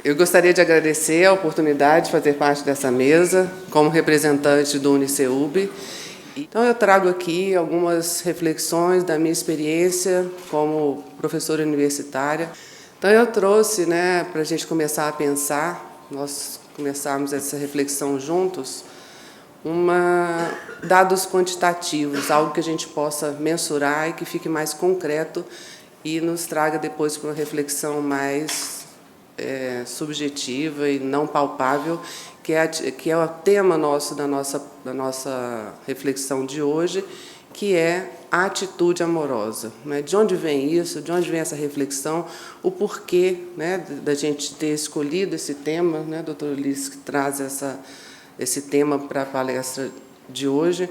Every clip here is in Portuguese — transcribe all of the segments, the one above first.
Eu gostaria de agradecer a oportunidade de fazer parte dessa mesa como representante do UniCeub. Então, eu trago aqui algumas reflexões da minha experiência como professora universitária. Então, eu trouxe, para a gente começar a pensar, nós começarmos essa reflexão juntos, dados quantitativos, algo que a gente possa mensurar e que fique mais concreto e nos traga depois para uma reflexão mais subjetiva e não palpável, que é o tema nosso da nossa reflexão de hoje, que é a atitude amorosa. De onde vem isso? De onde vem essa reflexão? O porquê da gente ter escolhido esse tema, doutor Ulisses, que traz esse tema para a palestra de hoje.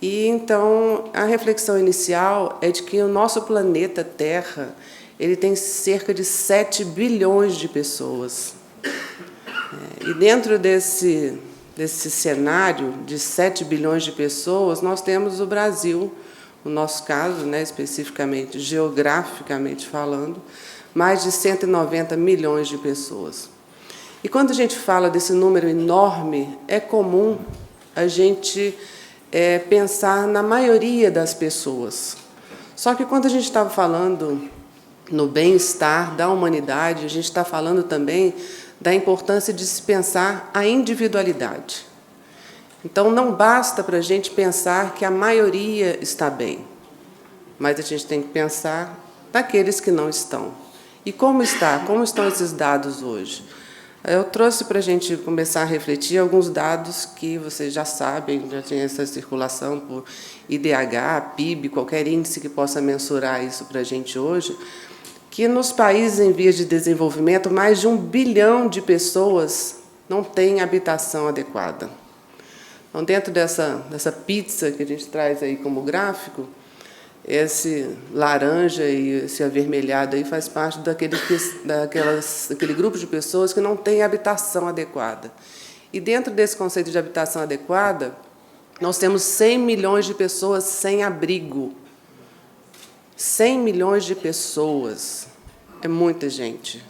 E, então, a reflexão inicial é de que o nosso planeta Terra ele tem cerca de 7 bilhões de pessoas. E dentro desse cenário de 7 bilhões de pessoas, nós temos o Brasil, no nosso caso, especificamente, geograficamente falando, mais de 190 milhões de pessoas. E quando a gente fala desse número enorme, é comum a gente pensar na maioria das pessoas. Só que quando a gente estava falando no bem-estar da humanidade, a gente está falando também da importância de se pensar a individualidade. Então, não basta para a gente pensar que a maioria está bem, mas a gente tem que pensar naqueles que não estão. E como estão esses dados hoje? Eu trouxe para a gente começar a refletir alguns dados que vocês já sabem, já tem essa circulação por IDH, PIB, qualquer índice que possa mensurar isso para a gente hoje, que nos países em vias de desenvolvimento, mais de 1 bilhão de pessoas não têm habitação adequada. Então, dentro dessa pizza que a gente traz aí como gráfico, esse laranja e esse avermelhado aí faz parte daquele grupo de pessoas que não tem habitação adequada. E dentro desse conceito de habitação adequada, nós temos 100 milhões de pessoas sem abrigo. 100 milhões de pessoas. É muita gente.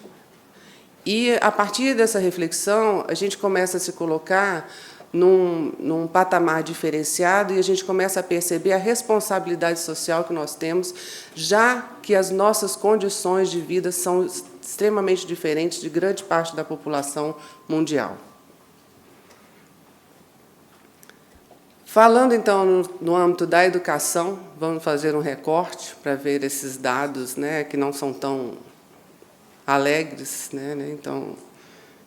E, a partir dessa reflexão, a gente começa a se colocar num patamar diferenciado e a gente começa a perceber a responsabilidade social que nós temos, já que as nossas condições de vida são extremamente diferentes de grande parte da população mundial. Falando, então, no âmbito da educação, vamos fazer um recorte para ver esses dados que não são tão alegres, então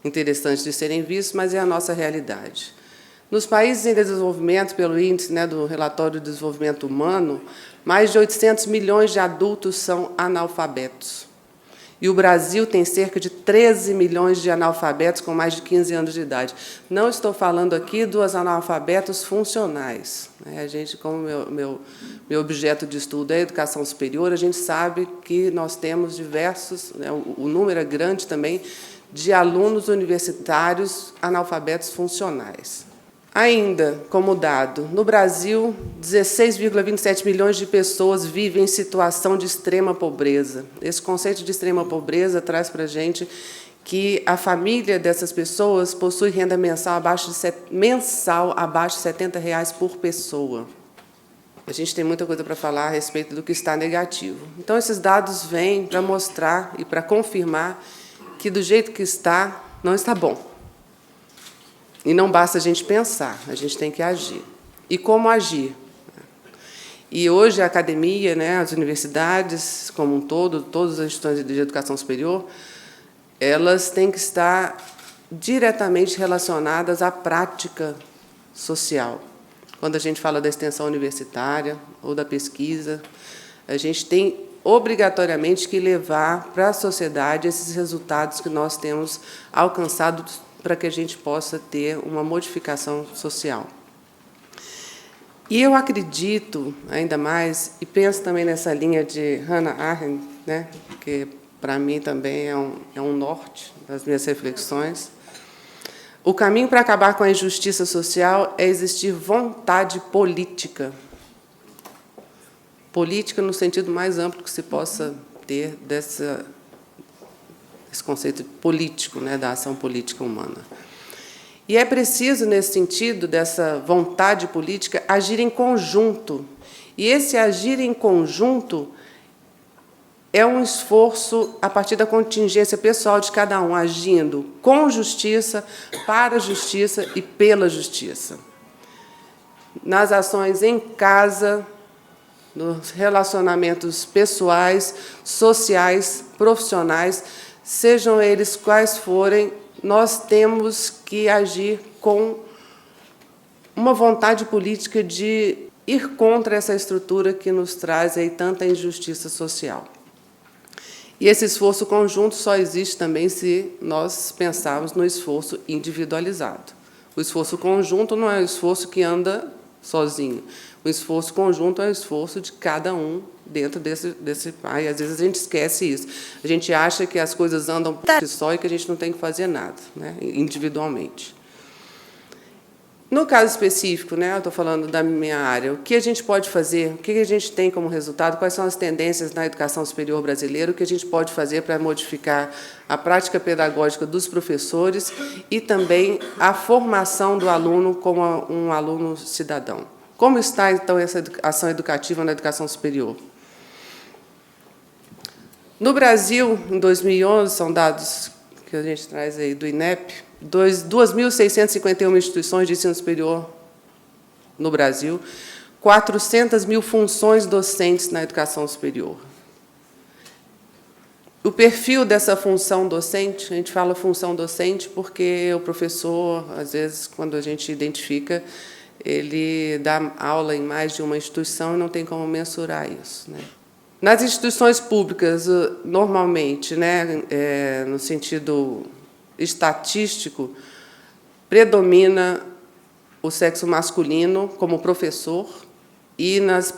interessantes de serem vistos, mas é a nossa realidade. Nos países em desenvolvimento, pelo índice do Relatório de Desenvolvimento Humano, mais de 800 milhões de adultos são analfabetos. E o Brasil tem cerca de 13 milhões de analfabetos com mais de 15 anos de idade. Não estou falando aqui dos analfabetos funcionais. A gente, como meu objeto de estudo é a educação superior, a gente sabe que nós temos diversos, o número é grande também, de alunos universitários analfabetos funcionais. Ainda, como dado, no Brasil, 16,27 milhões de pessoas vivem em situação de extrema pobreza. Esse conceito de extrema pobreza traz para a gente que a família dessas pessoas possui renda mensal abaixo de R$70 por pessoa. A gente tem muita coisa para falar a respeito do que está negativo. Então, esses dados vêm para mostrar e para confirmar que, do jeito que está, não está bom. E não basta a gente pensar, a gente tem que agir. E como agir? E hoje a academia, as universidades como um todo, todas as instituições de educação superior, elas têm que estar diretamente relacionadas à prática social. Quando a gente fala da extensão universitária ou da pesquisa, a gente tem obrigatoriamente que levar para a sociedade esses resultados que nós temos alcançado para que a gente possa ter uma modificação social. E eu acredito, ainda mais, e penso também nessa linha de Hannah Arendt, que para mim também é um norte das minhas reflexões, o caminho para acabar com a injustiça social é existir vontade política. Política no sentido mais amplo que se possa ter esse conceito político, né, da ação política humana. E é preciso, nesse sentido, dessa vontade política, agir em conjunto. E esse agir em conjunto é um esforço a partir da contingência pessoal de cada um, agindo com justiça, para a justiça e pela justiça. Nas ações em casa, nos relacionamentos pessoais, sociais, profissionais, sejam eles quais forem, nós temos que agir com uma vontade política de ir contra essa estrutura que nos traz aí tanta injustiça social. E esse esforço conjunto só existe também se nós pensarmos no esforço individualizado. O esforço conjunto não é um esforço que anda sozinho. O esforço conjunto é o esforço de cada um dentro desse e às vezes a gente esquece isso. A gente acha que as coisas andam por si só e que a gente não tem que fazer nada, né, individualmente. No caso específico, né, eu estou falando da minha área, o que a gente pode fazer, o que a gente tem como resultado, quais são as tendências na educação superior brasileira, o que a gente pode fazer para modificar a prática pedagógica dos professores e também a formação do aluno como um aluno cidadão. Como está, então, essa ação educativa na educação superior? No Brasil, em 2011, são dados que a gente traz aí do INEP, 2.651 instituições de ensino superior no Brasil, 400 mil funções docentes na educação superior. O perfil dessa função docente, a gente fala função docente porque o professor, às vezes, quando a gente identifica, ele dá aula em mais de uma instituição e não tem como mensurar isso, né? Nas instituições públicas, normalmente, né, no sentido estatístico, predomina o sexo masculino como professor e nas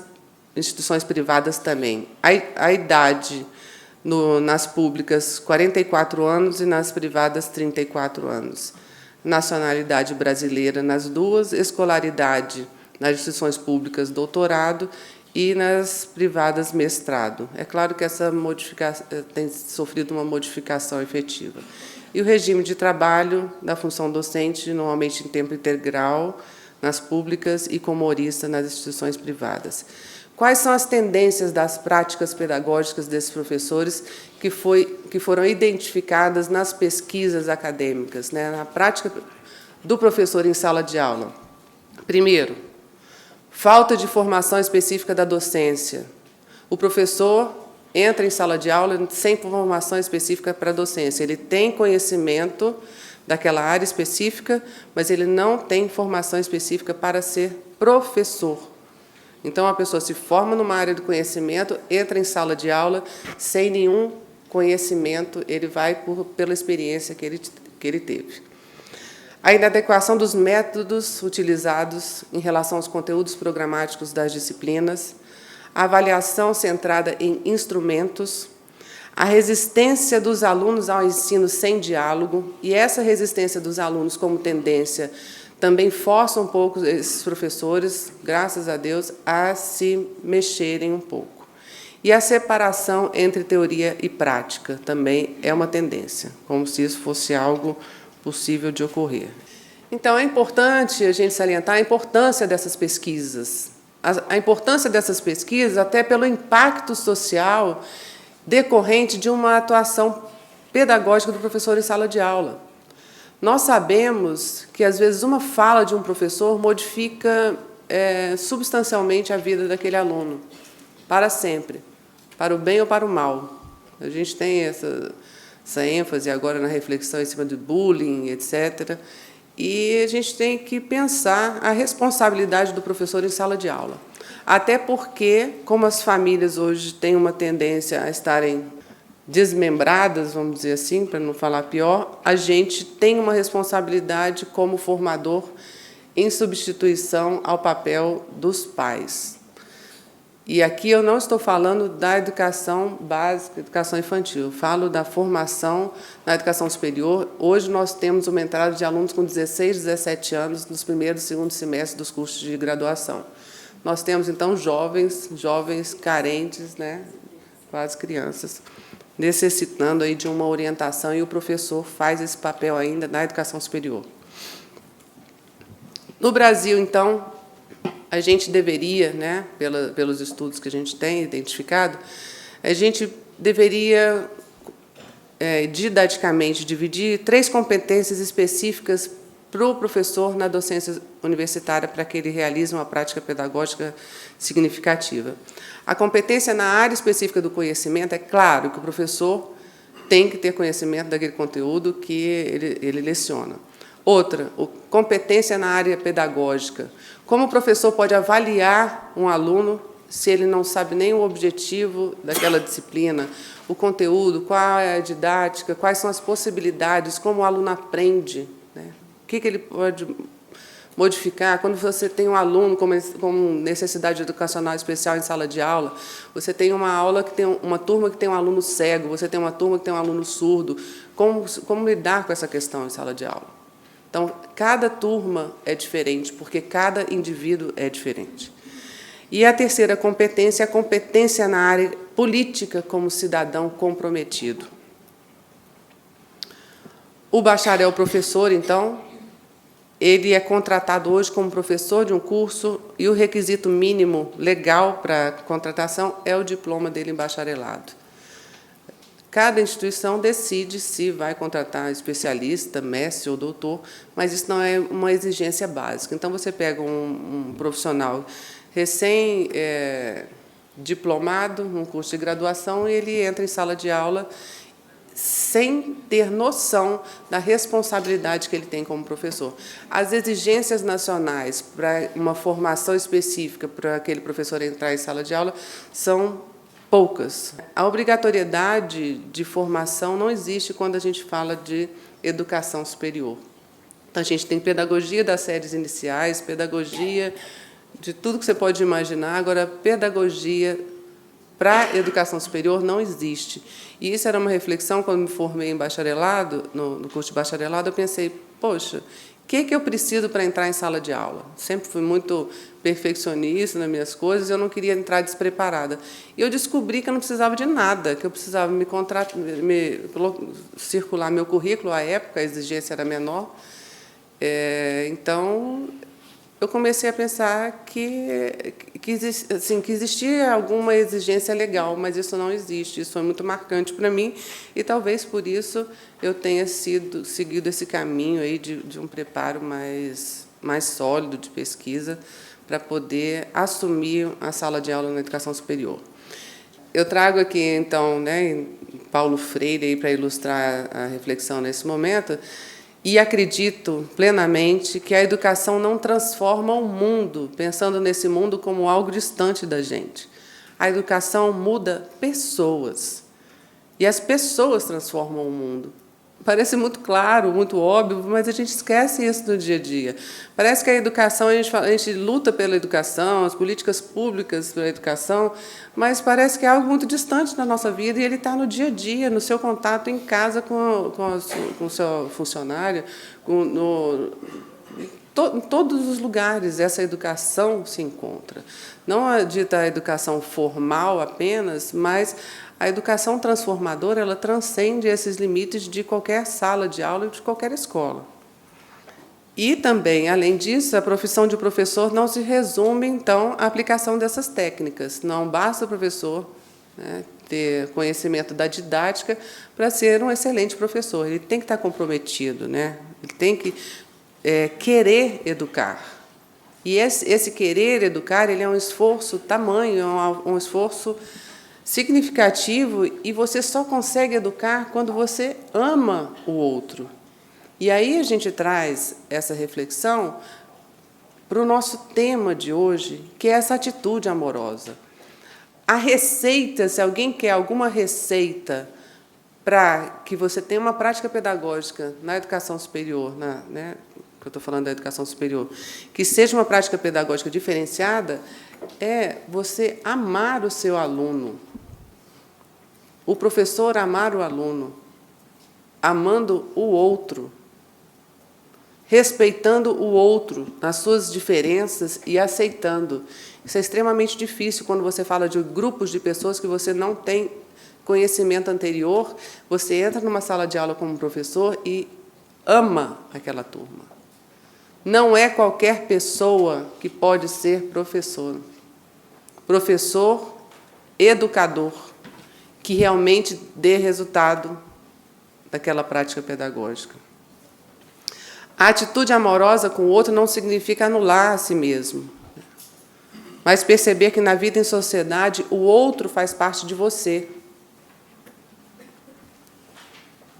instituições privadas também. A idade nas públicas, 44 anos e nas privadas, 34 anos. Nacionalidade brasileira nas duas, escolaridade nas instituições públicas, doutorado, e nas privadas, mestrado. É claro que essa modificação tem sofrido uma modificação efetiva. E o regime de trabalho da função docente, normalmente em tempo integral, nas públicas e como horista nas instituições privadas. Quais são as tendências das práticas pedagógicas desses professores que foram identificadas nas pesquisas acadêmicas, né, na prática do professor em sala de aula? Primeiro, falta de formação específica da docência. O professor entra em sala de aula sem formação específica para a docência. Ele tem conhecimento daquela área específica, mas ele não tem formação específica para ser professor. Então, a pessoa se forma numa área do conhecimento, entra em sala de aula sem nenhum conhecimento, ele vai pela experiência que ele teve. A inadequação dos métodos utilizados em relação aos conteúdos programáticos das disciplinas, a avaliação centrada em instrumentos, a resistência dos alunos ao ensino sem diálogo, e essa resistência dos alunos como tendência também força um pouco esses professores, graças a Deus, a se mexerem um pouco. E a separação entre teoria e prática também é uma tendência, como se isso fosse algo possível de ocorrer. Então, é importante a gente salientar a importância dessas pesquisas. A importância dessas pesquisas até pelo impacto social decorrente de uma atuação pedagógica do professor em sala de aula. Nós sabemos que, às vezes, uma fala de um professor modifica substancialmente a vida daquele aluno, para sempre, para o bem ou para o mal. A gente tem essa ênfase agora na reflexão em cima do bullying, etc., e a gente tem que pensar a responsabilidade do professor em sala de aula. Até porque, como as famílias hoje têm uma tendência a estarem desmembradas, vamos dizer assim, para não falar pior, a gente tem uma responsabilidade como formador em substituição ao papel dos pais. E aqui eu não estou falando da educação básica, educação infantil, eu falo da formação na educação superior. Hoje nós temos uma entrada de alunos com 16, 17 anos nos primeiros e segundo semestres dos cursos de graduação. Nós temos, então, jovens carentes, né, quase crianças, necessitando aí de uma orientação, e o professor faz esse papel ainda na educação superior. No Brasil, então, a gente deveria, né, pelos estudos que a gente tem identificado, a gente deveria didaticamente dividir 3 competências específicas para o professor na docência universitária, para que ele realize uma prática pedagógica significativa. A competência na área específica do conhecimento, é claro que o professor tem que ter conhecimento daquele conteúdo que ele leciona. Outra, competência na área pedagógica. Como o professor pode avaliar um aluno se ele não sabe nem o objetivo daquela disciplina, o conteúdo, qual é a didática, quais são as possibilidades, como o aluno aprende, né? O que ele pode modificar. Quando você tem um aluno com necessidade educacional especial em sala de aula, você tem uma turma que tem um aluno cego, você tem uma turma que tem um aluno surdo, como lidar com essa questão em sala de aula? Então, cada turma é diferente, porque cada indivíduo é diferente. E a terceira competência é a competência na área política como cidadão comprometido. O bacharel professor, então, ele é contratado hoje como professor de um curso e o requisito mínimo legal para a contratação é o diploma dele em bacharelado. Cada instituição decide se vai contratar especialista, mestre ou doutor, mas isso não é uma exigência básica. Então, você pega um profissional recém-diplomado, num curso de graduação, e ele entra em sala de aula sem ter noção da responsabilidade que ele tem como professor. As exigências nacionais para uma formação específica para aquele professor entrar em sala de aula são poucas. A obrigatoriedade de formação não existe quando a gente fala de educação superior. Então, a gente tem pedagogia das séries iniciais, pedagogia de tudo que você pode imaginar, agora, pedagogia para a educação superior não existe. E isso era uma reflexão, quando me formei em bacharelado, no curso de bacharelado, eu pensei, poxa, o que eu preciso para entrar em sala de aula? Sempre fui muito perfeccionista nas minhas coisas, eu não queria entrar despreparada. E eu descobri que eu não precisava de nada, que eu precisava circular meu currículo, à época a exigência era menor. Então, eu comecei a pensar que existia alguma exigência legal, mas isso não existe. Isso foi muito marcante para mim e talvez por isso eu tenha seguido esse caminho aí de um preparo mais sólido de pesquisa para poder assumir a sala de aula na educação superior. Eu trago aqui, então, né, Paulo Freire para ilustrar a reflexão nesse momento. E acredito plenamente que a educação não transforma o mundo, pensando nesse mundo como algo distante da gente. A educação muda pessoas. E as pessoas transformam o mundo. Parece muito claro, muito óbvio, mas a gente esquece isso no dia a dia. Parece que a educação, a gente luta pela educação, as políticas públicas pela educação, mas parece que é algo muito distante da nossa vida e ele está no dia a dia, no seu contato em casa com o seu funcionário, em todos os lugares essa educação se encontra. Não a dita educação formal apenas, mas a educação transformadora, ela transcende esses limites de qualquer sala de aula e de qualquer escola. E também, além disso, a profissão de professor não se resume, então, à aplicação dessas técnicas. Não basta o professor, né, ter conhecimento da didática para ser um excelente professor. Ele tem que estar comprometido, né? Ele tem que querer educar. E esse querer educar, ele é um esforço tamanho, é um esforço significativo, e você só consegue educar quando você ama o outro. E aí a gente traz essa reflexão para o nosso tema de hoje, que é essa atitude amorosa. A receita, se alguém quer alguma receita para que você tenha uma prática pedagógica na educação superior, né, que eu estou falando da educação superior, que seja uma prática pedagógica diferenciada, é você amar o seu aluno. O professor amar o aluno, amando o outro, respeitando o outro nas suas diferenças e aceitando. Isso é extremamente difícil quando você fala de grupos de pessoas que você não tem conhecimento anterior, você entra numa sala de aula como professor e ama aquela turma. Não é qualquer pessoa que pode ser professor. Professor, educador, que realmente dê resultado daquela prática pedagógica. A atitude amorosa com o outro não significa anular a si mesmo, mas perceber que na vida em sociedade o outro faz parte de você.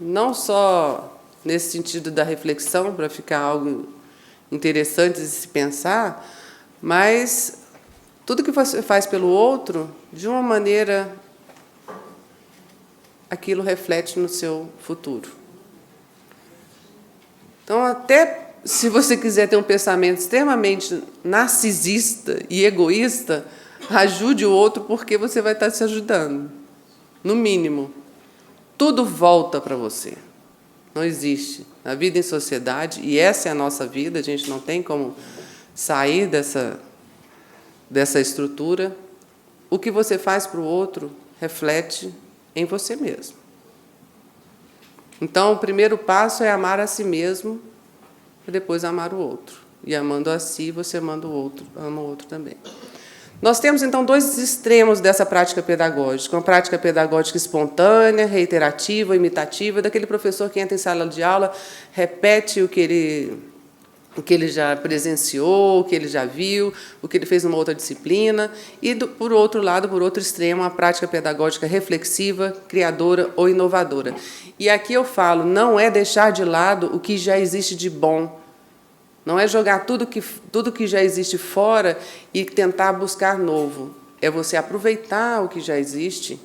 Não só nesse sentido da reflexão, para ficar algo interessante de se pensar, mas tudo que você faz pelo outro, de uma maneira, aquilo reflete no seu futuro. Então, até se você quiser ter um pensamento extremamente narcisista e egoísta, ajude o outro, porque você vai estar se ajudando, no mínimo. Tudo volta para você. Não existe. A vida em sociedade, e essa é a nossa vida, a gente não tem como sair dessa estrutura. O que você faz para o outro reflete em você mesmo. Então, o primeiro passo é amar a si mesmo, e depois amar o outro. E amando a si, você ama o outro também. Nós temos, então, dois extremos dessa prática pedagógica. Uma prática pedagógica espontânea, reiterativa, imitativa, daquele professor que entra em sala de aula, repete o que ele já presenciou, o que ele já viu, o que ele fez numa outra disciplina. E, por outro lado, por outro extremo, a prática pedagógica reflexiva, criadora ou inovadora. E aqui eu falo, não é deixar de lado o que já existe de bom. Não é jogar tudo que já existe fora e tentar buscar novo. É você aproveitar o que já existe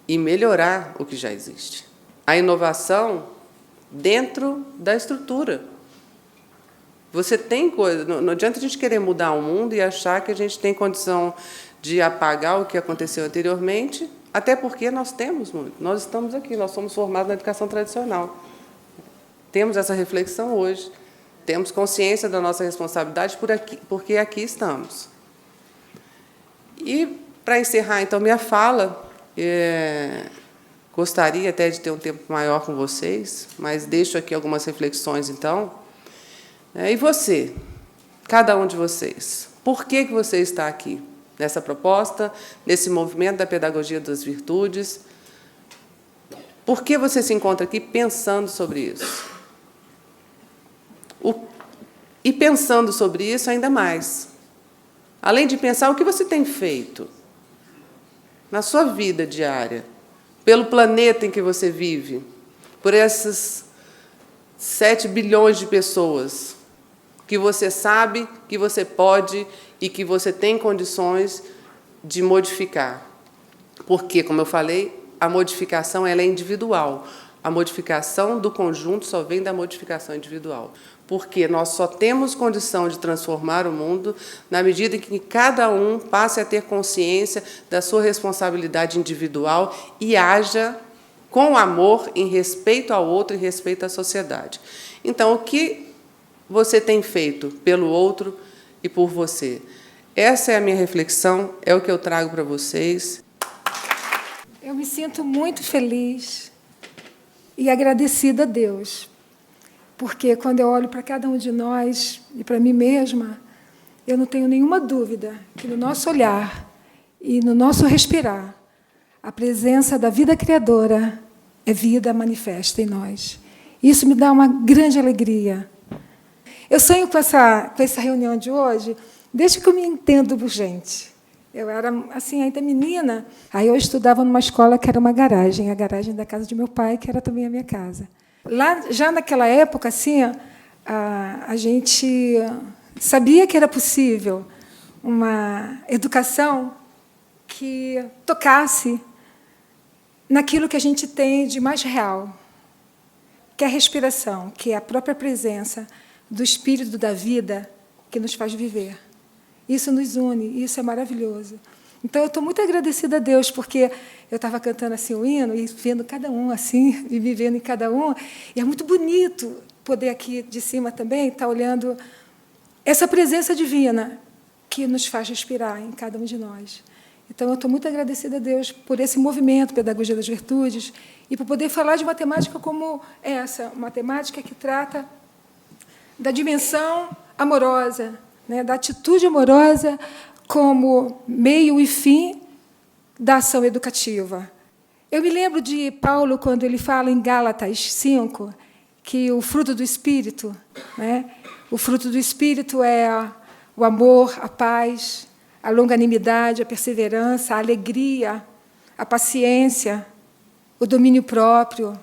e melhorar o que já existe. A inovação dentro da estrutura. Você tem coisa. Não adianta a gente querer mudar o mundo e achar que a gente tem condição de apagar o que aconteceu anteriormente, até porque nós temos muito. Nós estamos aqui, nós somos formados na educação tradicional. Temos essa reflexão hoje. Temos consciência da nossa responsabilidade porque aqui estamos. E, para encerrar, então, minha fala, gostaria até de ter um tempo maior com vocês, mas deixo aqui algumas reflexões, então. E você, cada um de vocês, por que você está aqui? Nessa proposta, nesse movimento da pedagogia das virtudes? Por que você se encontra aqui pensando sobre isso? E pensando sobre isso ainda mais. Além de pensar, o que você tem feito na sua vida diária, pelo planeta em que você vive, por essas 7 bilhões de pessoas que você sabe que você pode e que você tem condições de modificar. Porque, como eu falei, a modificação ela é individual. A modificação do conjunto só vem da modificação individual. Porque nós só temos condição de transformar o mundo na medida em que cada um passe a ter consciência da sua responsabilidade individual e haja com amor, em respeito ao outro e respeito à sociedade. Então, o que você tem feito pelo outro e por você? Essa é a minha reflexão, é o que eu trago para vocês. Eu me sinto muito feliz e agradecida a Deus, porque quando eu olho para cada um de nós e para mim mesma, eu não tenho nenhuma dúvida que no nosso olhar e no nosso respirar, a presença da vida criadora é vida manifesta em nós. Isso me dá uma grande alegria. Eu sonho com essa reunião de hoje desde que eu me entendo por gente. Eu era assim, ainda menina. Aí eu estudava numa escola que era uma garagem, a garagem da casa de meu pai, que era também a minha casa. Lá, já naquela época, assim, a gente sabia que era possível uma educação que tocasse naquilo que a gente tem de mais real, que é a respiração, que é a própria presença do espírito da vida que nos faz viver. Isso nos une, isso é maravilhoso. Então, eu estou muito agradecida a Deus, porque eu estava cantando assim o hino e vendo cada um assim, e vivendo em cada um, e é muito bonito poder aqui de cima também estar olhando essa presença divina que nos faz respirar em cada um de nós. Então, eu estou muito agradecida a Deus por esse movimento Pedagogia das Virtudes e por poder falar de uma temática como essa, uma temática que trata da dimensão amorosa, né, da atitude amorosa como meio e fim da ação educativa. Eu me lembro de Paulo, quando ele fala em Gálatas 5, que o fruto do Espírito, né, o fruto do Espírito é o amor, a paz, a longanimidade, a perseverança, a alegria, a paciência, o domínio próprio.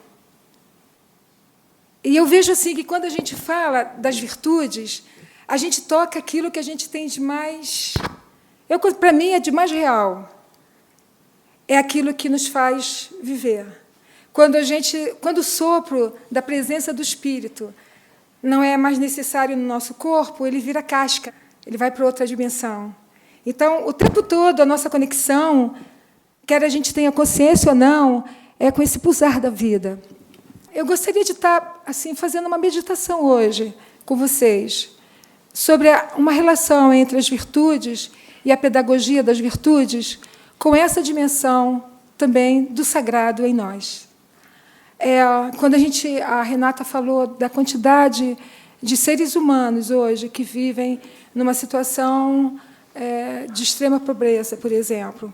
E eu vejo assim que, quando a gente fala das virtudes, a gente toca aquilo que a gente tem de mais... Para mim, é de mais real. É aquilo que nos faz viver. Quando o sopro da presença do Espírito não é mais necessário no nosso corpo, ele vira casca, ele vai para outra dimensão. Então, o tempo todo, a nossa conexão, quer a gente tenha consciência ou não, é com esse pulsar da vida. Eu gostaria de estar assim, fazendo uma meditação hoje com vocês sobre uma relação entre as virtudes e a pedagogia das virtudes, com essa dimensão também do sagrado em nós. Quando a Renata falou da quantidade de seres humanos hoje que vivem numa situação de extrema pobreza, por exemplo.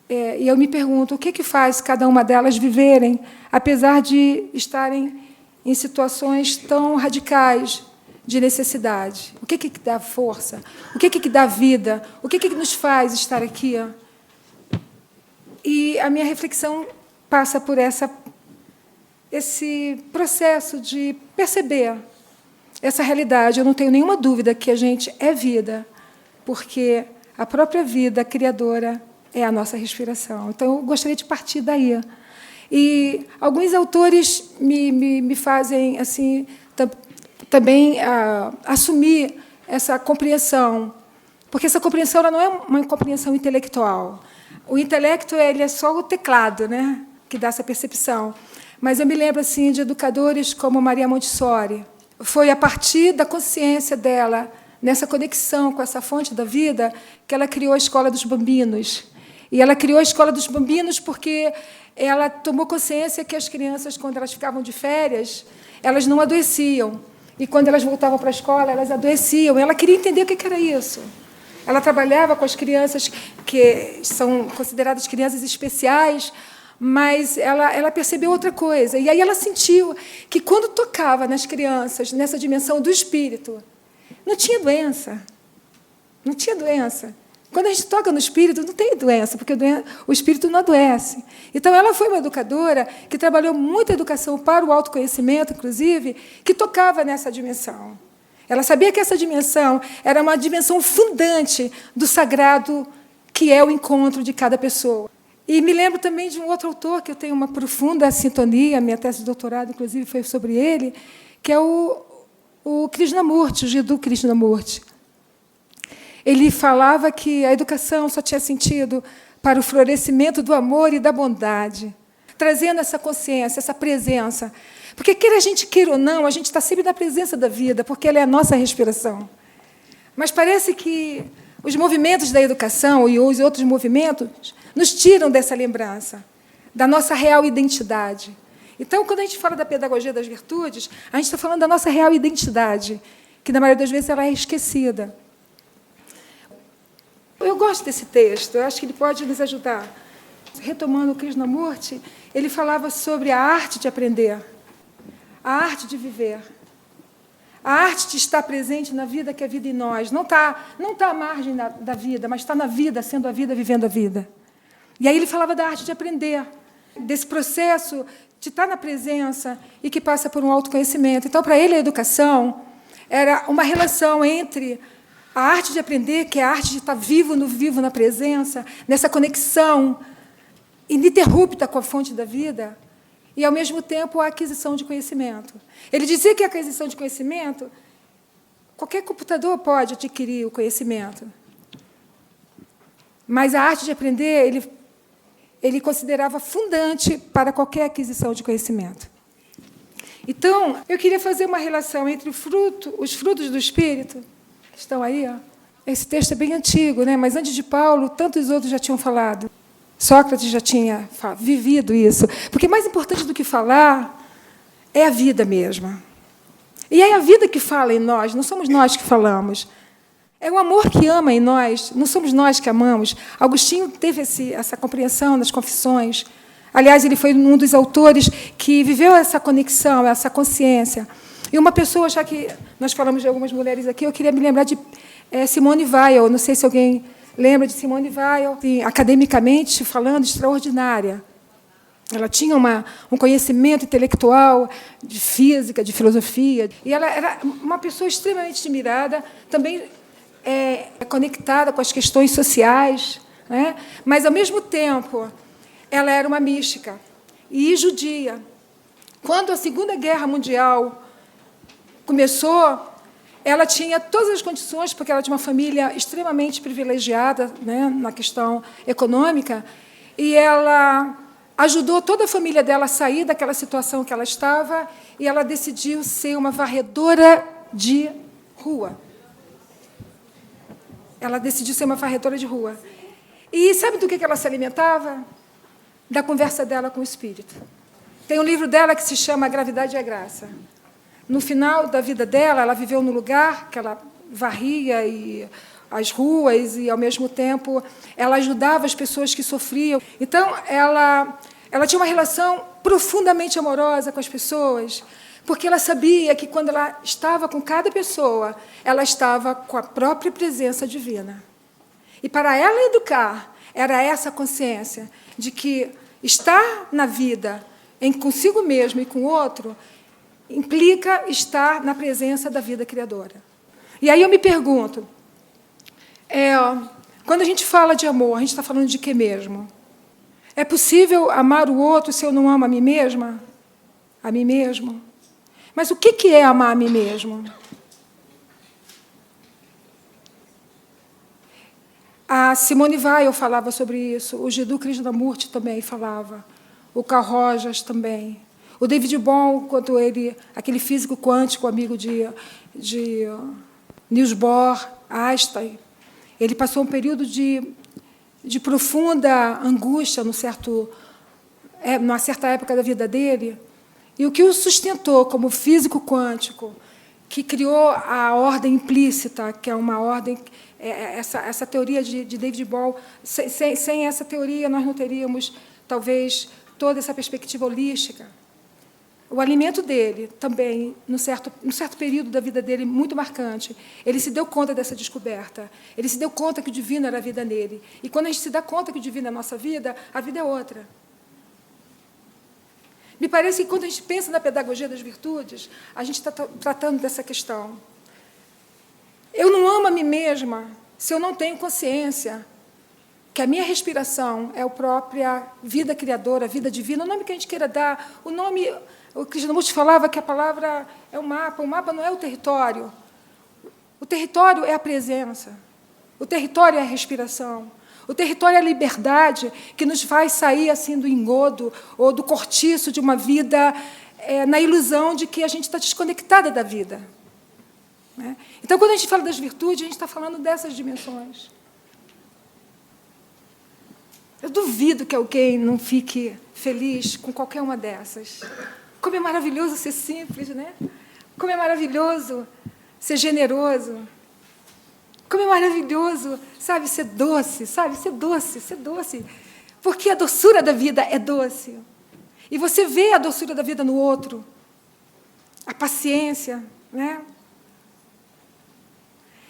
E eu me pergunto, o que faz cada uma delas viverem, apesar de estarem em situações tão radicais de necessidade? O que dá força? O que dá vida? O que nos faz estar aqui? E a minha reflexão passa por esse processo de perceber essa realidade. Eu não tenho nenhuma dúvida que a gente é vida, porque a própria vida criadora é a nossa respiração. Então, eu gostaria de partir daí. E alguns autores me fazem assim também assumir essa compreensão, porque essa compreensão ela não é uma compreensão intelectual. O intelecto ele é só o teclado, né, que dá essa percepção. Mas eu me lembro assim de educadores como Maria Montessori. Foi a partir da consciência dela, nessa conexão com essa fonte da vida, que ela criou a Escola dos Bambinos. E ela criou a Escola dos Bambinos porque ela tomou consciência que as crianças, quando elas ficavam de férias, elas não adoeciam. E, quando elas voltavam para a escola, elas adoeciam. Ela queria entender o que era isso. Ela trabalhava com as crianças que são consideradas crianças especiais, mas ela percebeu outra coisa. E aí ela sentiu que, quando tocava nas crianças, nessa dimensão do espírito, não tinha doença. Não tinha doença. Quando a gente toca no espírito, não tem doença, porque o espírito não adoece. Então, ela foi uma educadora que trabalhou muito a educação para o autoconhecimento, inclusive, que tocava nessa dimensão. Ela sabia que essa dimensão era uma dimensão fundante do sagrado, que é o encontro de cada pessoa. E me lembro também de um outro autor que eu tenho uma profunda sintonia, minha tese de doutorado, inclusive, foi sobre ele, que é o Krishnamurti, o Jiddu Krishnamurti. Ele falava que a educação só tinha sentido para o florescimento do amor e da bondade, trazendo essa consciência, essa presença. Porque, quer a gente queira ou não, a gente está sempre na presença da vida, porque ela é a nossa respiração. Mas parece que os movimentos da educação e os outros movimentos nos tiram dessa lembrança, da nossa real identidade. Então, quando a gente fala da pedagogia das virtudes, a gente está falando da nossa real identidade, que, na maioria das vezes, ela é esquecida. Eu gosto desse texto, eu acho que ele pode nos ajudar. Retomando o Krishnamurti, ele falava sobre a arte de aprender, a arte de viver, a arte de estar presente na vida que é vida em nós. Não está à margem da vida, mas está na vida, sendo a vida, vivendo a vida. E aí ele falava da arte de aprender, desse processo de estar na presença e que passa por um autoconhecimento. Então, para ele, a educação era uma relação entre a arte de aprender, que é a arte de estar vivo na presença, nessa conexão ininterrupta com a fonte da vida, e, ao mesmo tempo, a aquisição de conhecimento. Ele dizia que a aquisição de conhecimento, qualquer computador pode adquirir o conhecimento, mas a arte de aprender, ele considerava fundante para qualquer aquisição de conhecimento. Então, eu queria fazer uma relação entre os frutos do Espírito, que estão aí, Esse texto é bem antigo, né? Mas antes de Paulo, tantos outros já tinham falado. Sócrates já tinha vivido isso. Porque mais importante do que falar é a vida mesma. E é a vida que fala em nós, não somos nós que falamos. É o amor que ama em nós, não somos nós que amamos. Agostinho teve essa compreensão nas Confissões. Aliás, ele foi um dos autores que viveu essa conexão, essa consciência. E uma pessoa, já que nós falamos de algumas mulheres aqui, eu queria me lembrar de Simone Weil. Não sei se alguém lembra de Simone Weil. Academicamente falando, extraordinária. Ela tinha um conhecimento intelectual de física, de filosofia. E ela era uma pessoa extremamente admirada, também conectada com as questões sociais, né? Mas, ao mesmo tempo, ela era uma mística e judia. Quando a Segunda Guerra Mundial começou, ela tinha todas as condições, porque ela tinha uma família extremamente privilegiada, né, na questão econômica, e ela ajudou toda a família dela a sair daquela situação que ela estava, e ela decidiu ser uma varredora de rua. Ela decidiu ser uma varredora de rua. E sabe do que ela se alimentava? Da conversa dela com o Espírito. Tem um livro dela que se chama A Gravidade e a Graça. No final da vida dela, ela viveu num lugar que ela varria as ruas e, ao mesmo tempo, ela ajudava as pessoas que sofriam. Então, ela tinha uma relação profundamente amorosa com as pessoas, porque ela sabia que, quando ela estava com cada pessoa, ela estava com a própria presença divina. E, para ela educar, era essa consciência de que estar na vida consigo mesmo e com o outro implica estar na presença da vida criadora. E aí eu me pergunto, quando a gente fala de amor, a gente está falando de quê mesmo? É possível amar o outro se eu não amo a mim mesma? A mim mesmo? Mas o que é amar a mim mesmo? A Simone Weil falava sobre isso, o Jiddu Krishnamurti também falava, o Carl Rogers também. O David Bohm, quando aquele físico quântico, amigo de Niels Bohr, Einstein, ele passou um período de profunda angústia numa certa época da vida dele, e o que o sustentou como físico quântico, que criou a ordem implícita, que é uma ordem, essa teoria de David Bohm. Sem essa teoria, nós não teríamos, talvez, toda essa perspectiva holística. O alimento dele, também, num certo período da vida dele, muito marcante, ele se deu conta dessa descoberta. Ele se deu conta que o divino era a vida nele. E, quando a gente se dá conta que o divino é a nossa vida, a vida é outra. Me parece que, quando a gente pensa na pedagogia das virtudes, a gente está tratando dessa questão. Eu não amo a mim mesma se eu não tenho consciência que a minha respiração é a própria vida criadora, a vida divina, o nome que a gente queira dar. O Krishnamurti falava que a palavra é o mapa não é o território. O território é a presença, o território é a respiração, o território é a liberdade que nos faz sair assim do engodo ou do cortiço de uma vida na ilusão de que a gente está desconectada da vida. Né? Então, quando a gente fala das virtudes, a gente está falando dessas dimensões. Eu duvido que alguém não fique feliz com qualquer uma dessas. Como é maravilhoso ser simples, né? Como é maravilhoso ser generoso. Como é maravilhoso, sabe, ser doce, sabe? Ser doce. Porque a doçura da vida é doce. E você vê a doçura da vida no outro. A paciência, né?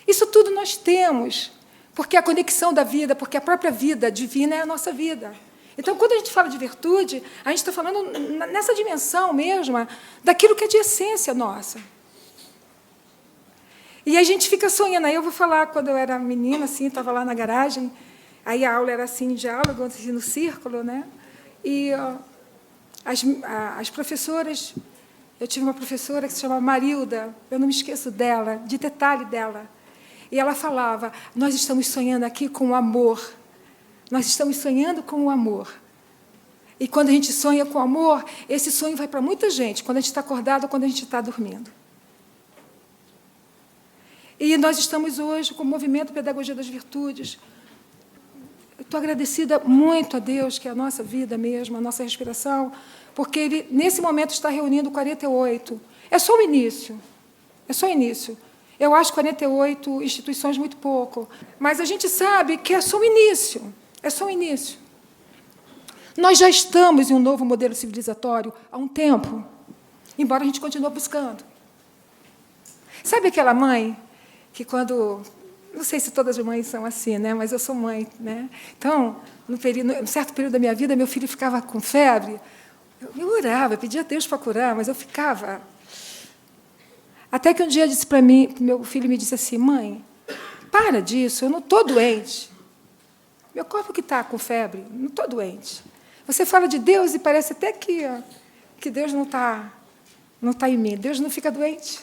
Isso tudo nós temos, porque a conexão da vida, porque a própria vida divina é a nossa vida. Então, quando a gente fala de virtude, a gente está falando nessa dimensão mesma daquilo que é de essência nossa. E a gente fica sonhando. Aí eu vou falar, quando eu era menina, assim, estava lá na garagem, aí a aula era assim, diálogo, assim, no círculo, né? E as professoras, eu tive uma professora que se chama Marilda, eu não me esqueço dela, de detalhe dela. E ela falava, nós estamos sonhando aqui com o amor. Nós estamos sonhando com o amor. E, quando a gente sonha com o amor, esse sonho vai para muita gente, quando a gente está acordado ou quando a gente está dormindo. E nós estamos hoje com o movimento Pedagogia das Virtudes. Estou agradecida muito a Deus, que é a nossa vida mesmo, a nossa respiração, porque Ele, nesse momento, está reunindo 48. É só o início. É só o início. Eu acho 48 instituições muito pouco. Mas a gente sabe que é só o início. É só o início. Nós já estamos em um novo modelo civilizatório há um tempo, embora a gente continue buscando. Sabe aquela mãe que quando... Não sei se todas as mães são assim, né? Mas eu sou mãe, né? Então, num certo período da minha vida, meu filho ficava com febre. Eu orava, eu pedia a Deus para curar, mas eu ficava... Até que um dia disse para mim, meu filho me disse assim, mãe, para disso, eu não estou doente. Meu corpo que está com febre, não estou doente. Você fala de Deus e parece até que Deus não está em mim. Deus não fica doente.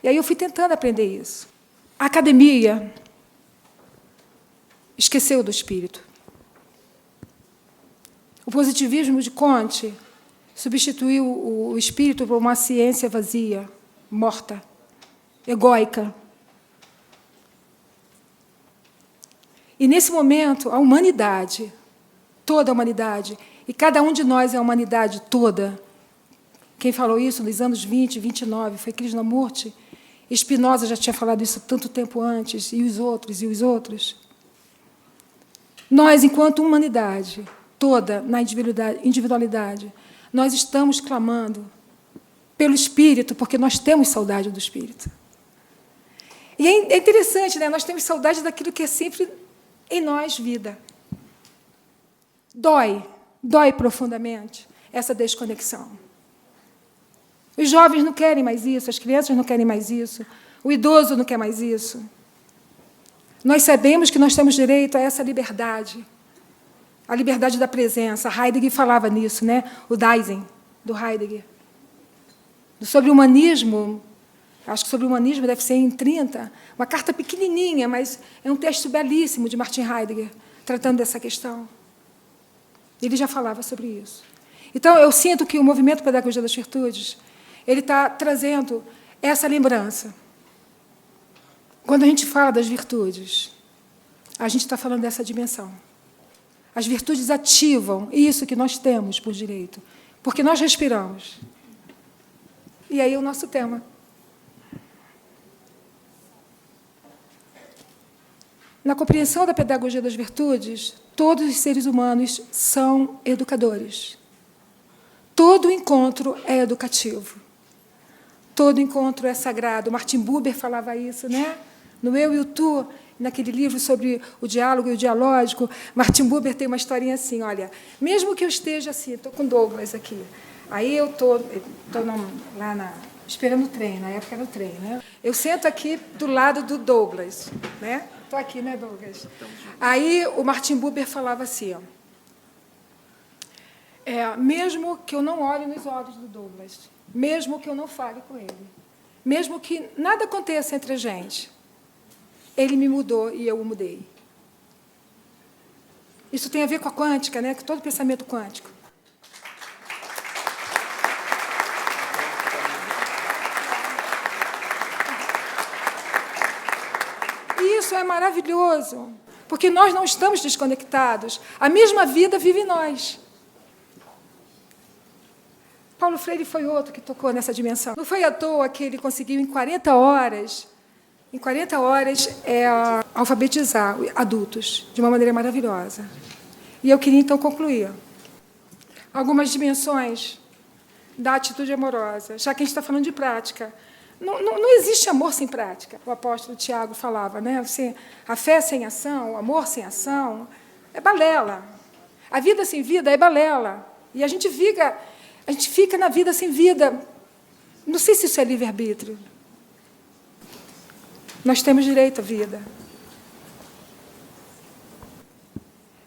E aí eu fui tentando aprender isso. A academia esqueceu do espírito. O positivismo de Comte substituiu o espírito por uma ciência vazia, morta, egóica. E, nesse momento, a humanidade, toda a humanidade, e cada um de nós é a humanidade toda. Quem falou isso nos anos 20, 29, foi Krishnamurti. Spinoza já tinha falado isso tanto tempo antes, e os outros, e os outros. Nós, enquanto humanidade, toda na individualidade, nós estamos clamando pelo Espírito, porque nós temos saudade do Espírito. E é interessante, né? Nós temos saudade daquilo que é sempre em nós vida. Dói profundamente essa desconexão. Os jovens não querem mais isso, as crianças não querem mais isso, o idoso não quer mais isso. Nós sabemos que nós temos direito a essa liberdade, a liberdade da presença. Heidegger falava nisso, né? O Dasein, do Heidegger. Sobre o humanismo, acho que sobre o humanismo deve ser em 30, uma carta pequenininha, mas é um texto belíssimo de Martin Heidegger, tratando dessa questão. Ele já falava sobre isso. Então, eu sinto que o movimento Pedagogia das Virtudes, ele está trazendo essa lembrança. Quando a gente fala das virtudes, a gente está falando dessa dimensão. As virtudes ativam isso que nós temos por direito, porque nós respiramos. E aí o nosso tema. Na compreensão da pedagogia das virtudes, todos os seres humanos são educadores. Todo encontro é educativo. Todo encontro é sagrado. Martin Buber falava isso, né? No Eu e o Tu, naquele livro sobre o diálogo e o dialógico, Martin Buber tem uma historinha assim, olha, mesmo que eu esteja assim, estou com Douglas aqui, aí eu estou lá esperando o trem, na época era o trem, né? Eu sento aqui do lado do Douglas, né? Estou aqui, né, Douglas? Aí o Martin Buber falava assim, ó, mesmo que eu não olhe nos olhos do Douglas, mesmo que eu não fale com ele, mesmo que nada aconteça entre a gente, ele me mudou e eu o mudei. Isso tem a ver com a quântica, né? Com todo pensamento quântico. E isso é maravilhoso, porque nós não estamos desconectados. A mesma vida vive em nós. Paulo Freire foi outro que tocou nessa dimensão. Não foi à toa que ele conseguiu, em 40 horas, alfabetizar adultos de uma maneira maravilhosa. E eu queria, então, concluir. Algumas dimensões da atitude amorosa, já que a gente está falando de prática. Não existe amor sem prática. O apóstolo Tiago falava, né? A fé sem ação, o amor sem ação, é balela. A vida sem vida é balela. E a gente fica na vida sem vida. Não sei se isso é livre-arbítrio. Nós temos direito à vida.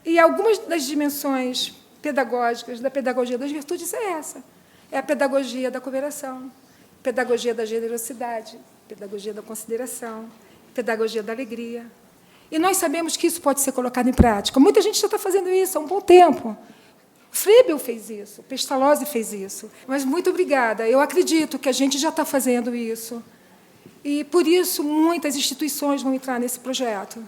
E algumas das dimensões pedagógicas da pedagogia das virtudes é essa. É a pedagogia da cooperação, pedagogia da generosidade, pedagogia da consideração, pedagogia da alegria. E nós sabemos que isso pode ser colocado em prática. Muita gente já está fazendo isso há um bom tempo. Frebel fez isso, Pestalozzi fez isso. Mas muito obrigada. Eu acredito que a gente já está fazendo isso. E, por isso, muitas instituições vão entrar nesse projeto.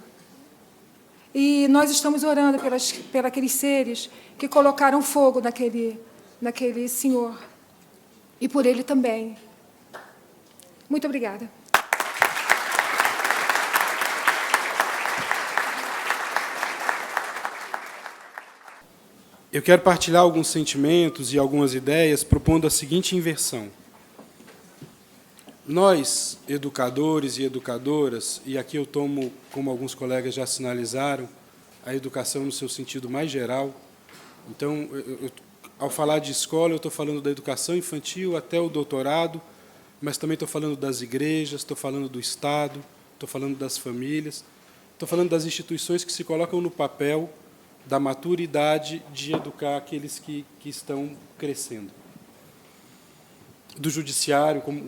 E nós estamos orando por aqueles seres que colocaram fogo naquele senhor. E por ele também. Muito obrigada. Eu quero partilhar alguns sentimentos e algumas ideias propondo a seguinte inversão. Nós, educadores e educadoras, e aqui eu tomo, como alguns colegas já sinalizaram, a educação no seu sentido mais geral. Então, ao falar de escola, eu estou falando da educação infantil até o doutorado, mas também estou falando das igrejas, estou falando do Estado, estou falando das famílias, estou falando das instituições que se colocam no papel da maturidade de educar aqueles que estão crescendo. Do judiciário, como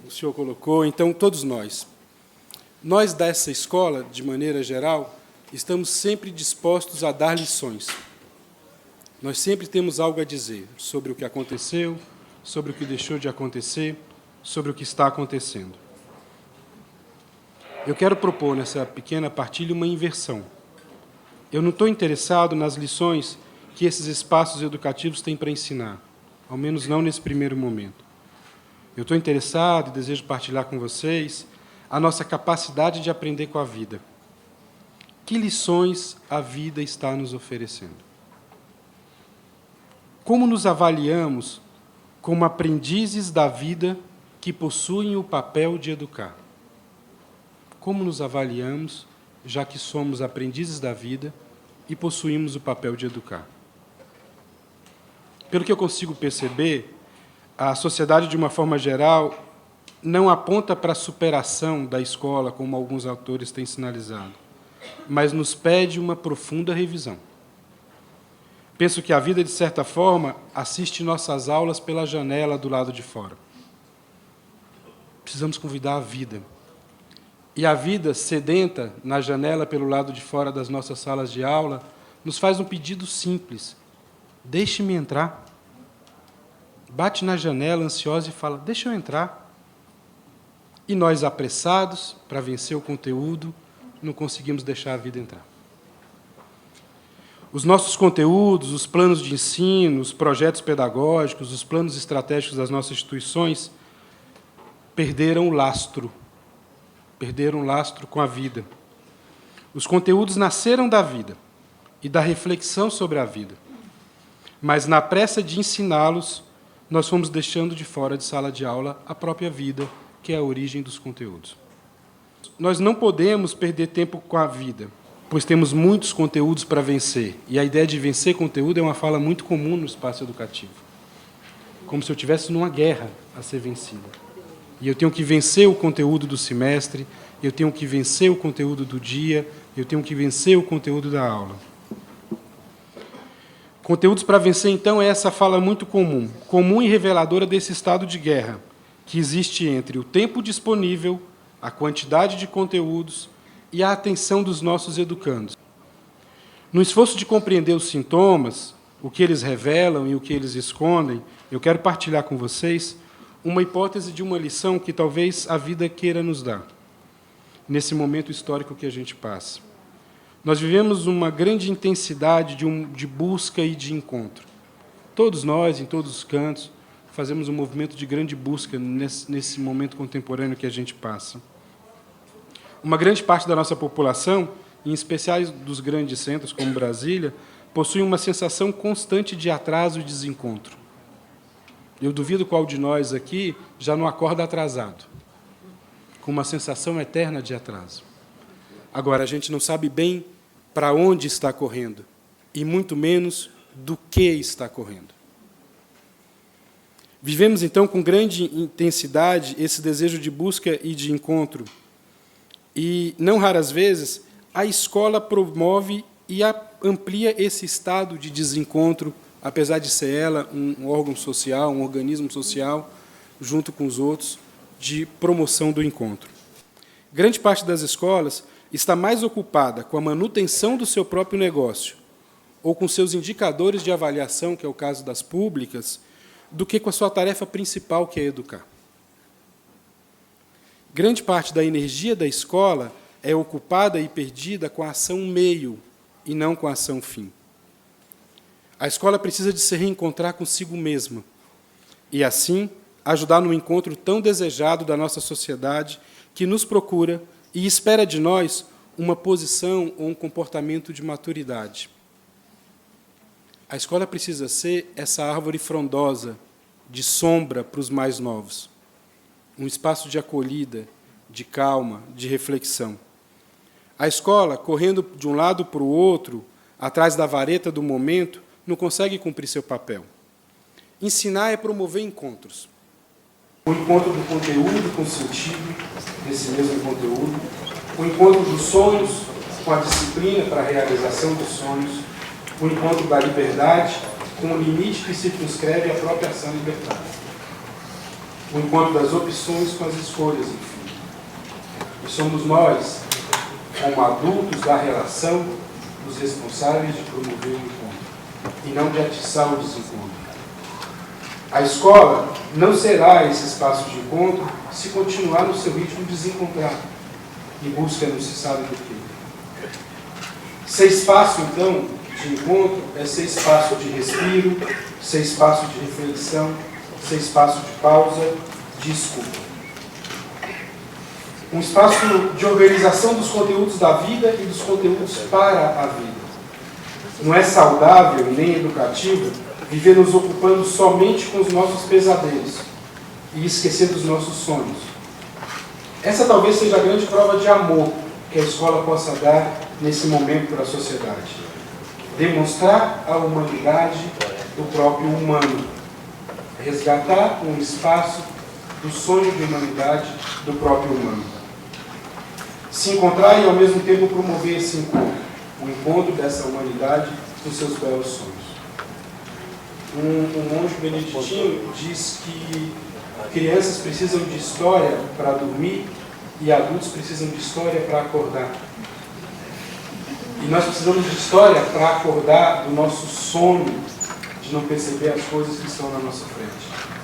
o senhor colocou, então, todos nós. Nós, dessa escola, de maneira geral, estamos sempre dispostos a dar lições. Nós sempre temos algo a dizer sobre o que aconteceu, sobre o que deixou de acontecer, sobre o que está acontecendo. Eu quero propor, nessa pequena partilha, uma inversão. Eu não estou interessado nas lições que esses espaços educativos têm para ensinar, ao menos não nesse primeiro momento. Eu estou interessado e desejo partilhar com vocês a nossa capacidade de aprender com a vida. Que lições a vida está nos oferecendo? Como nos avaliamos como aprendizes da vida que possuem o papel de educar? Como nos avaliamos, já que somos aprendizes da vida e possuímos o papel de educar? Pelo que eu consigo perceber, a sociedade, de uma forma geral, não aponta para a superação da escola, como alguns autores têm sinalizado, mas nos pede uma profunda revisão. Penso que a vida, de certa forma, assiste nossas aulas pela janela do lado de fora. Precisamos convidar a vida. E a vida, sedenta na janela pelo lado de fora das nossas salas de aula, nos faz um pedido simples: deixe-me entrar. Bate na janela, ansiosa, e fala: deixa eu entrar. E nós, apressados para vencer o conteúdo, não conseguimos deixar a vida entrar. Os nossos conteúdos, os planos de ensino, os projetos pedagógicos, os planos estratégicos das nossas instituições perderam o lastro com a vida. Os conteúdos nasceram da vida e da reflexão sobre a vida, mas, na pressa de ensiná-los, nós fomos deixando de fora de sala de aula a própria vida, que é a origem dos conteúdos. Nós não podemos perder tempo com a vida, pois temos muitos conteúdos para vencer. E a ideia de vencer conteúdo é uma fala muito comum no espaço educativo, como se eu estivesse numa guerra a ser vencida. E eu tenho que vencer o conteúdo do semestre, eu tenho que vencer o conteúdo do dia, eu tenho que vencer o conteúdo da aula. Conteúdos para vencer, então, é essa fala muito comum e reveladora desse estado de guerra que existe entre o tempo disponível, a quantidade de conteúdos e a atenção dos nossos educandos. No esforço de compreender os sintomas, o que eles revelam e o que eles escondem, eu quero partilhar com vocês uma hipótese de uma lição que talvez a vida queira nos dar, nesse momento histórico que a gente passa. Nós vivemos uma grande intensidade de busca e de encontro. Todos nós, em todos os cantos, fazemos um movimento de grande busca nesse momento contemporâneo que a gente passa. Uma grande parte da nossa população, em especial dos grandes centros, como Brasília, possui uma sensação constante de atraso e desencontro. Eu duvido qual de nós aqui já não acorda atrasado, com uma sensação eterna de atraso. Agora, a gente não sabe bem para onde está correndo, e muito menos do que está correndo. Vivemos, então, com grande intensidade esse desejo de busca e de encontro. E, não raras vezes, a escola promove e amplia esse estado de desencontro, apesar de ser ela um órgão social, um organismo social, junto com os outros, de promoção do encontro. Grande parte das escolas está mais ocupada com a manutenção do seu próprio negócio ou com seus indicadores de avaliação, que é o caso das públicas, do que com a sua tarefa principal, que é educar. Grande parte da energia da escola é ocupada e perdida com a ação meio e não com a ação fim. A escola precisa de se reencontrar consigo mesma e, assim, ajudar no encontro tão desejado da nossa sociedade que nos procura e espera de nós uma posição ou um comportamento de maturidade. A escola precisa ser essa árvore frondosa, de sombra para os mais novos, um espaço de acolhida, de calma, de reflexão. A escola, correndo de um lado para o outro, atrás da vareta do momento, não consegue cumprir seu papel. Ensinar é promover encontros. O encontro do conteúdo com o sentido desse mesmo conteúdo, o encontro dos sonhos com a disciplina para a realização dos sonhos, o encontro da liberdade com o limite que circunscreve a própria ação libertária, o encontro das opções com as escolhas, enfim. E somos nós, como adultos da relação, os responsáveis de promover o encontro, e não de atiçar o desencontro. A escola não será esse espaço de encontro se continuar no seu ritmo desencontrado, em busca não se sabe do quê. Ser espaço, então, de encontro é ser espaço de respiro, ser espaço de reflexão, ser espaço de pausa, de escuta. Um espaço de organização dos conteúdos da vida e dos conteúdos para a vida. Não é saudável nem educativo viver nos ocupando somente com os nossos pesadelos e esquecer dos nossos sonhos. Essa talvez seja a grande prova de amor que a escola possa dar nesse momento para a sociedade. Demonstrar a humanidade do próprio humano. Resgatar um espaço do sonho de humanidade do próprio humano. Se encontrar e, ao mesmo tempo, promover esse encontro. O encontro dessa humanidade com seus belos sonhos. Um monge beneditino diz que crianças precisam de história para dormir e adultos precisam de história para acordar. E nós precisamos de história para acordar do nosso sono de não perceber as coisas que estão na nossa frente.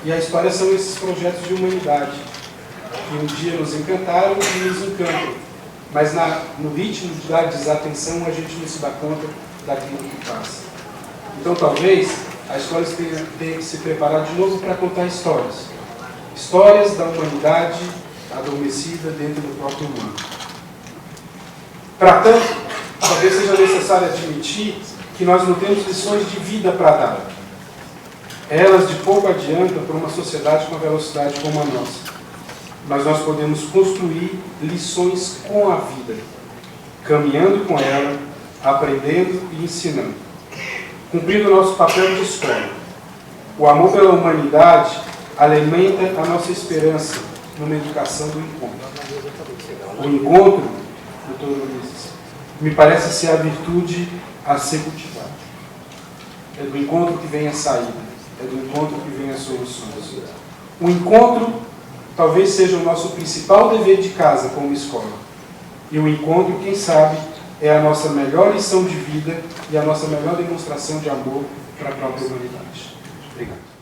E a história são esses projetos de humanidade que um dia nos encantaram e nos encantam. Mas no ritmo da desatenção a gente não se dá conta daquilo que passa. Então talvez a escola tenha que se preparar de novo para contar histórias. Histórias da humanidade adormecida dentro do próprio humano. Para tanto, talvez seja necessário admitir que nós não temos lições de vida para dar. Elas de pouco adiantam para uma sociedade com a velocidade como a nossa. Mas nós podemos construir lições com a vida, caminhando com ela, aprendendo e ensinando, cumprindo o nosso papel de escola. O amor pela humanidade alimenta a nossa esperança numa educação do encontro. O encontro, doutor Ulisses, me parece ser a virtude a ser cultivada. É do encontro que vem a saída, é do encontro que vem as soluções. O encontro talvez seja o nosso principal dever de casa como escola. E o encontro, quem sabe, é a nossa melhor lição de vida e a nossa melhor demonstração de amor para a própria humanidade. Obrigado.